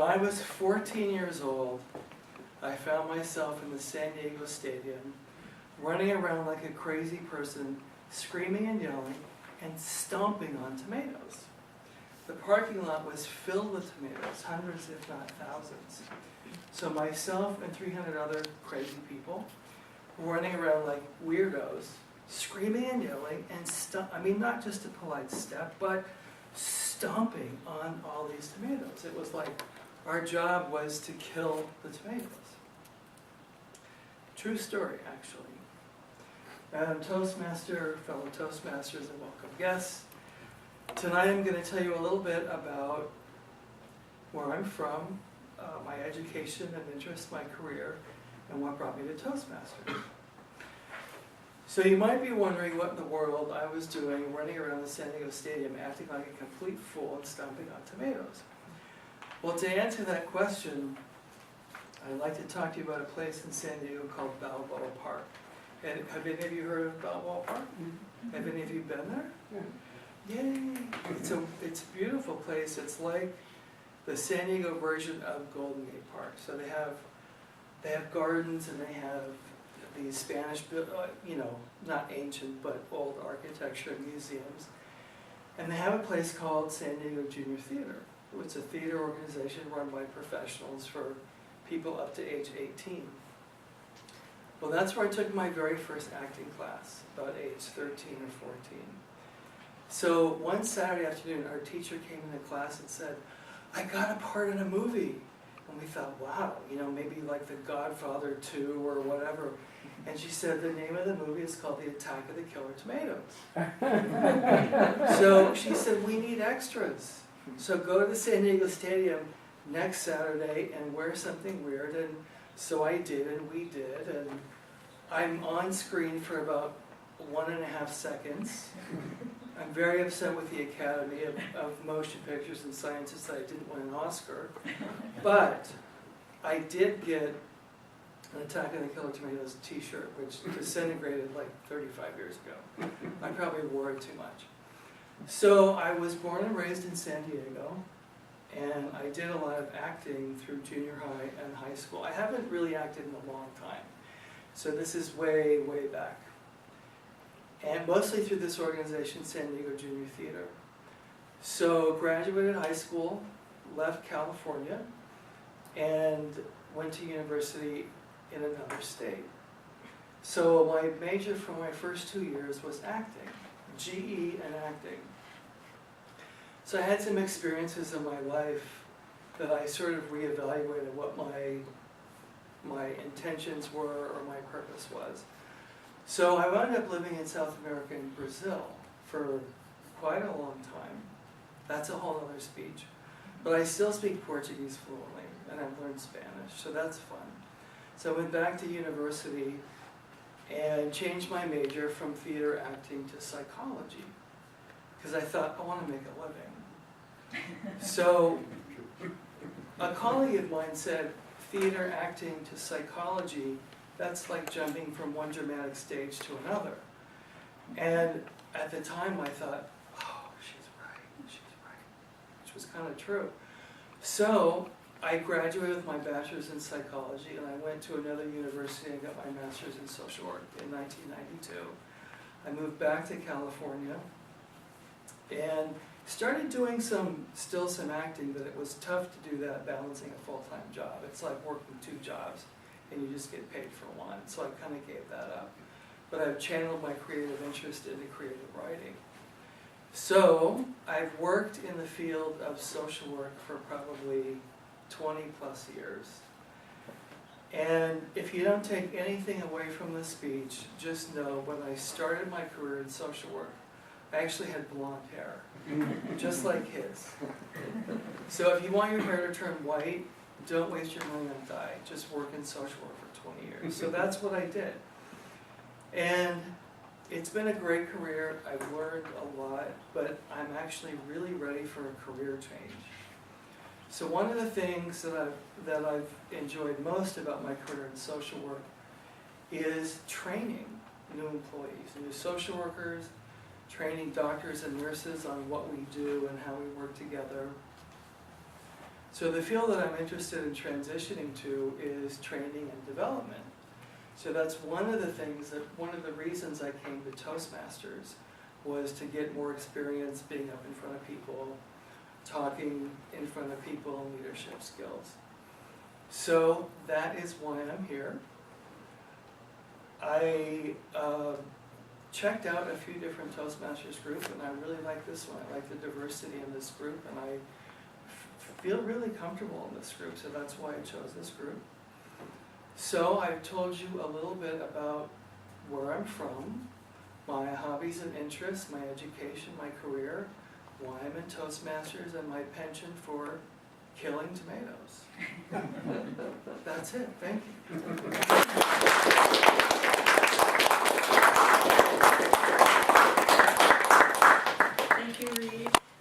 I was 14 years old, I found myself in the San Diego Stadium, running around like a crazy person, screaming and yelling, and stomping on tomatoes. The parking lot was filled with tomatoes, hundreds if not thousands. So myself and 300 other crazy people were running around like weirdos, screaming and yelling, and not just a polite step, but stomping on all these tomatoes. It was like our job was to kill the tomatoes. True story, actually. Madam Toastmaster, fellow Toastmasters, and welcome guests. Tonight I'm going to tell you a little bit about where I'm from, my education and interest, my career, and what brought me to Toastmasters. So you might be wondering what in the world I was doing running around the San Diego Stadium acting like a complete fool and stomping on tomatoes. Well, to answer that question, I'd like to talk to you about a place in San Diego called Balboa Park. And have any of you heard of Balboa Park? Mm-hmm. Have any of you been there? Yeah. Yay! It's a beautiful place. It's like the San Diego version of Golden Gate Park. So they have gardens, and they have these Spanish, not ancient but old architecture and museums. And they have a place called San Diego Junior Theater. It's a theater organization run by professionals for people up to age 18. Well, that's where I took my very first acting class, about age 13 or 14. So one Saturday afternoon, our teacher came into class and said, "I got a part in a movie." And we thought, wow, maybe like The Godfather 2 or whatever. And she said the name of the movie is called The Attack of the Killer Tomatoes. So she said, "We need extras. So go to the San Diego Stadium next Saturday and wear something weird." And so I did, and we did, and I'm on screen for about 1.5 seconds. I'm very upset with the Academy of Motion Pictures and Sciences that I didn't win an Oscar. But I did get an Attack of the Killer Tomatoes t-shirt, which disintegrated like 35 years ago. I probably wore it too much. So I was born and raised in San Diego, and I did a lot of acting through junior high and high school. I haven't really acted in a long time, so this is way, way back. And mostly through this organization, San Diego Junior Theater. So graduated high school, left California, and went to university in another state. So my major for my first 2 years was acting, GE and acting. So I had some experiences in my life that I sort of reevaluated what my intentions were or my purpose was. So I wound up living in South America in Brazil for quite a long time. That's a whole other speech. But I still speak Portuguese fluently, and I've learned Spanish, so that's fun. So I went back to university and changed my major from theater acting to psychology, because I thought, I want to make a living. So a colleague of mine said, theater acting to psychology, that's like jumping from one dramatic stage to another. And at the time I thought, oh, she's right, which was kind of true. So I graduated with my bachelor's in psychology, and I went to another university and got my master's in social work in 1992. I moved back to California and started doing still some acting, but it was tough to do that balancing a full-time job. It's like working 2 jobs and you just get paid for one, so I kind of gave that up. But I've channeled my creative interest into creative writing. So I've worked in the field of social work for probably 20 plus years. And if you don't take anything away from the speech, just know when I started my career in social work, I actually had blonde hair, just like his. So if you want your hair to turn white, don't waste your money on dye. Just work in social work for 20 years. So that's what I did. And it's been a great career. I've learned a lot, but I'm actually really ready for a career change. So one of the things that I've enjoyed most about my career in social work is training new employees, new social workers, training doctors and nurses on what we do and how we work together. So the field that I'm interested in transitioning to is training and development. So that's one of the reasons I came to Toastmasters was to get more experience being up in front of people, talking in front of people, and leadership skills. So that is why I'm here. I checked out a few different Toastmasters groups, and I really like this one. I like the diversity in this group, and I feel really comfortable in this group, so that's why I chose this group. So I've told you a little bit about where I'm from, my hobbies and interests, my education, my career, why I'm in Toastmasters, and my penchant for killing tomatoes. That's it. Thank you. Thank you, Reed.